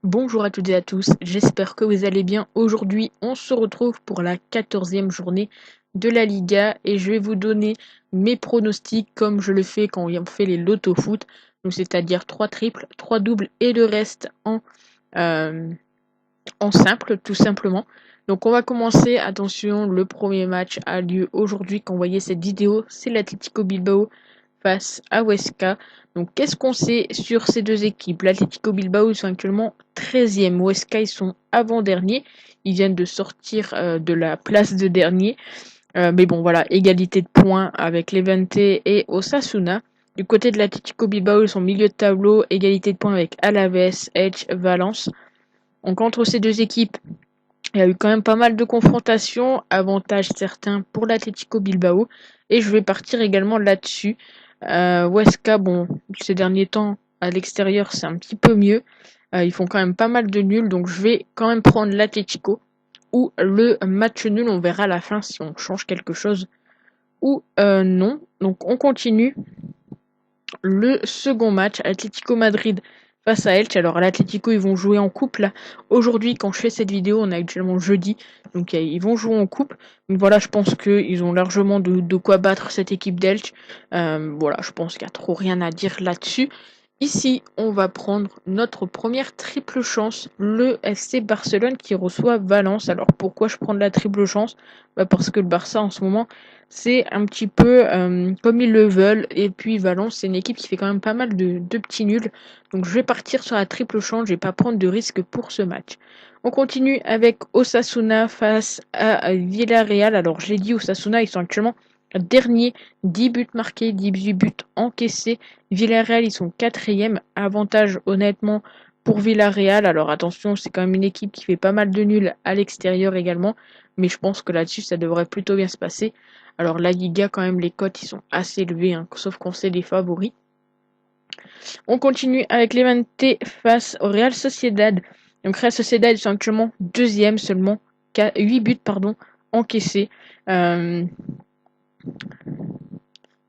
Bonjour à toutes et à tous, j'espère que vous allez bien. Aujourd'hui, on se retrouve pour la 14e journée de la Liga et je vais vous donner mes pronostics comme je le fais quand on fait les loto foot, donc c'est-à-dire 3 triples, 3 doubles et le reste euh, en simple, tout simplement. Donc on va commencer, attention, le premier match a lieu aujourd'hui quand vous voyez cette vidéo, c'est l'Atlético Bilbao face à Huesca. Donc qu'est-ce qu'on sait sur ces deux équipes? L'Atlético Bilbao ils sont actuellement 13e, Huesca ils sont avant-dernier, ils viennent de sortir de la place de dernier. Mais bon voilà, égalité de points avec Levante et Osasuna. Du côté de l'Atlético Bilbao, ils sont milieu de tableau, égalité de points avec Alaves, Elche, Valence. Donc entre ces deux équipes, il y a eu quand même pas mal de confrontations, avantages certains pour l'Atlético Bilbao, et je vais partir également là-dessus. Huesca, bon, ces derniers temps, à l'extérieur, c'est un petit peu mieux. Ils font quand même pas mal de nuls, donc je vais quand même prendre l'Atlético, ou le match nul, on verra à la fin si on change quelque chose, ou non. Donc on continue. Le second match, Atlético Madrid face à Elche. Alors à l'Atlético, ils vont jouer en coupe là. Aujourd'hui, quand je fais cette vidéo, on est actuellement jeudi, donc ils vont jouer en coupe. Donc voilà, je pense qu'ils ont largement de quoi battre cette équipe d'Elche. Voilà, je pense qu'il n'y a trop rien à dire là-dessus. Ici, on va prendre notre première triple chance, le FC Barcelone qui reçoit Valence. Alors pourquoi je prends de la triple chance? Parce que le Barça en ce moment, c'est un petit peu comme ils le veulent. Et puis Valence, c'est une équipe qui fait quand même pas mal de petits nuls. Donc je vais partir sur la triple chance, je vais pas prendre de risque pour ce match. On continue avec Osasuna face à Villarreal. Alors je l'ai dit, Osasuna, ils sont actuellement derniers, 10 buts marqués, 18 buts encaissés. Villarreal, ils sont quatrième. Avantage honnêtement pour Villarreal. Alors attention, c'est quand même une équipe qui fait pas mal de nuls à l'extérieur également. Mais je pense que là-dessus, ça devrait plutôt bien se passer. Alors la Liga, quand même, les cotes, ils sont assez élevés, hein, sauf qu'on sait les favoris. On continue avec Levante face au Real Sociedad. Donc Real Sociedad, ils sont actuellement deuxième seulement, 8 buts encaissés. Euh,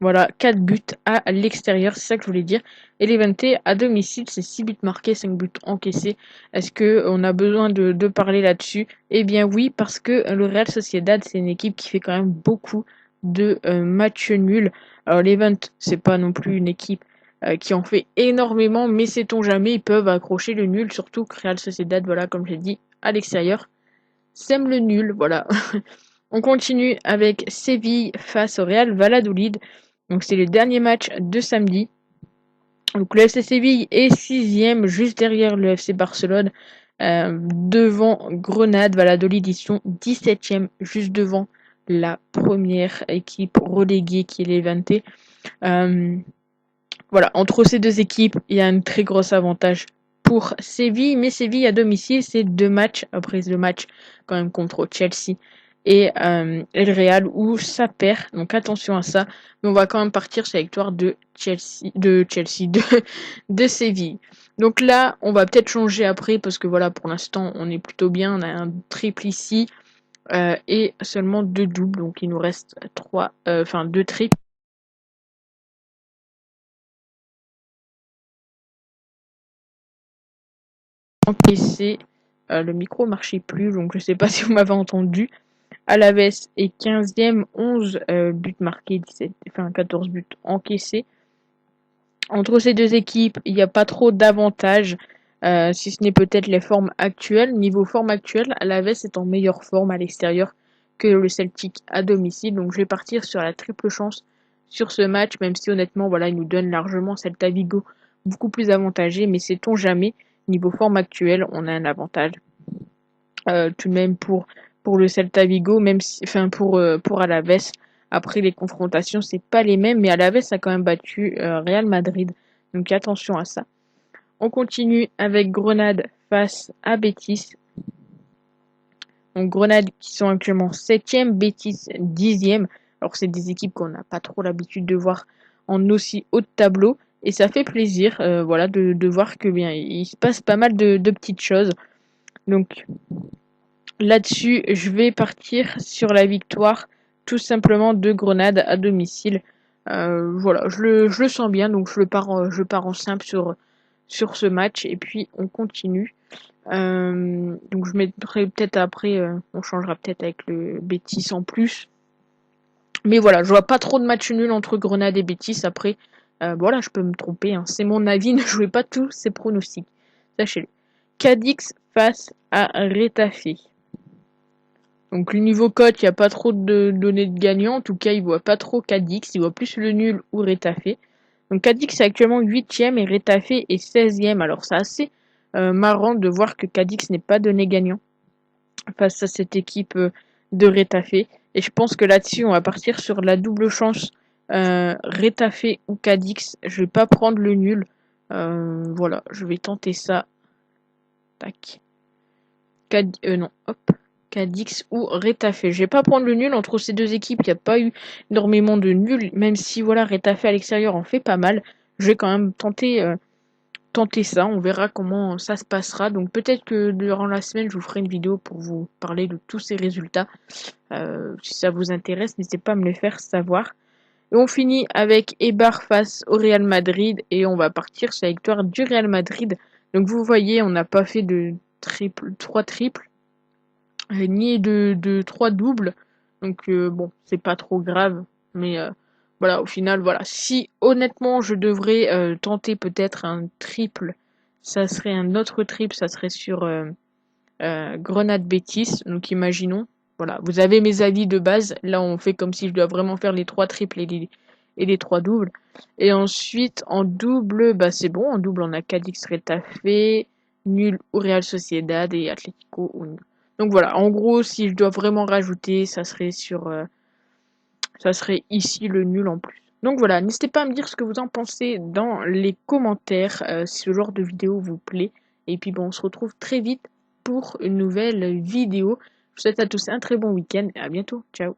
voilà, 4 buts à l'extérieur, c'est ça que je voulais dire. Et Levante à domicile, c'est 6 buts marqués, 5 buts encaissés. Est-ce qu'on a besoin de parler là-dessus? Eh bien oui, parce que le Real Sociedad, c'est une équipe qui fait quand même beaucoup de matchs nuls. Alors Levante, c'est pas non plus une équipe qui en fait énormément, mais sait-on jamais, ils peuvent accrocher le nul, surtout que Real Sociedad, voilà, comme j'ai dit, à l'extérieur, sème le nul, voilà. On continue avec Séville face au Real Valladolid. Donc c'est le dernier match de samedi. Donc le FC Séville est sixième, juste derrière le FC Barcelone, devant Grenade. Valladolid, ils sont 17e, juste devant la première équipe reléguée qui est Levante. Voilà, entre ces deux équipes, il y a un très gros avantage pour Séville, mais Séville à domicile, c'est 2 matchs après le match quand même contre Chelsea et le Real où ça perd, donc attention à ça. Mais on va quand même partir sur la victoire de Séville. Donc là, on va peut-être changer après parce que voilà, pour l'instant, on est plutôt bien. On a un triple ici et seulement 2 doubles, donc il nous reste 2 triples. Encaissé. Le micro marchait plus, donc je sais pas si vous m'avez entendu. Alaves est 15e, 11 buts marqués, 14 buts encaissés. Entre ces deux équipes, il n'y a pas trop d'avantages, si ce n'est peut-être les formes actuelles. Niveau forme actuelle, Alaves est en meilleure forme à l'extérieur que le Celtic à domicile. Donc je vais partir sur la triple chance sur ce match, même si honnêtement, voilà, il nous donne largement Celta Vigo beaucoup plus avantagé, mais sait-on jamais, niveau forme actuelle, on a un avantage. Tout de même pour le Celta Vigo, même si, enfin pour Alaves. Après les confrontations, c'est pas les mêmes, mais Alaves a quand même battu Real Madrid, donc attention à ça. On continue avec Grenade face à Betis. Donc Grenade qui sont actuellement 7e, Betis 10e. Alors c'est des équipes qu'on n'a pas trop l'habitude de voir en aussi haut de tableau. Et ça fait plaisir voilà, de voir que bien il se passe pas mal de petites choses. Donc là-dessus, je vais partir sur la victoire tout simplement de Grenade à domicile. Voilà, je le sens bien, donc je pars en simple sur ce match et puis on continue. Donc je mettrai peut-être après, on changera peut-être avec le Betis en plus. Mais voilà, je vois pas trop de matchs nuls entre Grenade et Betis. Après, voilà, je peux me tromper, hein. C'est mon avis, ne jouez pas tous ces pronostics. Sachez-le. Cadix face à Retafe. Donc le niveau cote, il n'y a pas trop de données de gagnants. En tout cas, il voit pas trop Cadix, il voit plus le nul ou Retafe. Donc Cadix est actuellement 8ème et Retafe est 16ème. Alors c'est assez marrant de voir que Cadix n'est pas donné gagnant face à cette équipe de Retafe. Et je pense que là-dessus, on va partir sur la double chance Retafe ou Cadix. Je vais pas prendre le nul. Voilà, je vais tenter ça. Tac. Non, hop. Cadix ou Retafe. Je vais pas prendre le nul entre ces deux équipes. Il n'y a pas eu énormément de nuls. Même si voilà, Retafe à l'extérieur en fait pas mal. Je vais quand même tenter ça. On verra comment ça se passera. Donc peut-être que durant la semaine, je vous ferai une vidéo pour vous parler de tous ces résultats. Si ça vous intéresse, n'hésitez pas à me le faire savoir. Et on finit avec Eibar face au Real Madrid. Et on va partir sur la victoire du Real Madrid. Donc vous voyez, on n'a pas fait de trois triples. Ni de trois doubles. Donc bon, c'est pas trop grave. Mais voilà, au final, voilà. Si honnêtement je devrais tenter peut-être un triple, ça serait un autre triple, ça serait sur Grenade Betis. Donc imaginons. Voilà, vous avez mes avis de base. Là, on fait comme si je dois vraiment faire les trois triples et les trois doubles. Et ensuite, en double, bah c'est bon. En double, on a Cadix Retafe, nul ou Real Sociedad et Atlético ou nul. Donc voilà, en gros, si je dois vraiment rajouter, ça serait ici le nul en plus. Donc voilà, n'hésitez pas à me dire ce que vous en pensez dans les commentaires, si ce genre de vidéo vous plaît. Et puis bon, on se retrouve très vite pour une nouvelle vidéo. Je vous souhaite à tous un très bon week-end et à bientôt. Ciao.